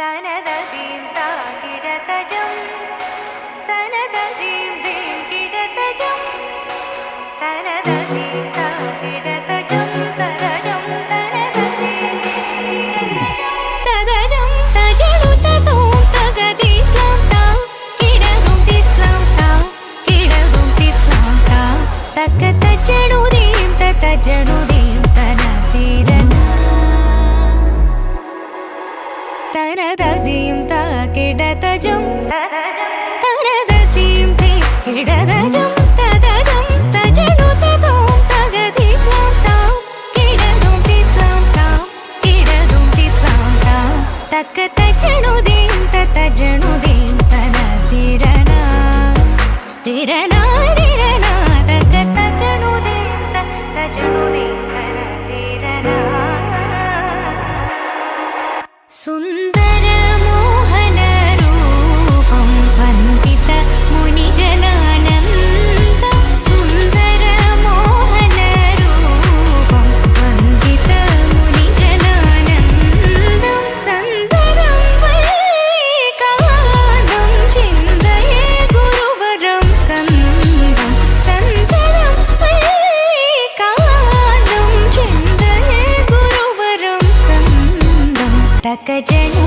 തനതീം താകിടതജം തനതീം ദീം കിടതജം തനതീം താകിടതജം തരജം തനതീം കിടതജം തദജം തജലു തതോം തഗദിസ്ലാം താ കിടതും തിസ്ലാം താ കിടതും തിസ്ലാം താ തക തജനുദീം തജനുദീം തനതീരന തനതീം താകിടതജം തനതീം ദീം കിടതജം തദജം തജനു തതോം തഗദിസ്ലാം താ കിടതും തിസ്ലാം താ കിടതും തിസ്ലാം താ തക തജനുദീം തജനുദീം തനതീരന തിരന തിരന തക തജനുദീം തജനുദീം തനതീരന സുന്ദര മോഹന രൂപം വന്ദിത മുനിജനാനന്ദ സുന്ദര മോഹന രൂപം വന്ദിത മുനിജനാനന്ദം സന്ദരം വൈകാന്തം ചിന്തയേ ഗുരുവരം സ്കന്ദം സന്ദരം വൈകാന്തം ചിന്തയേ ഗുരുവരം സ്കന്ദം തക ജനൂ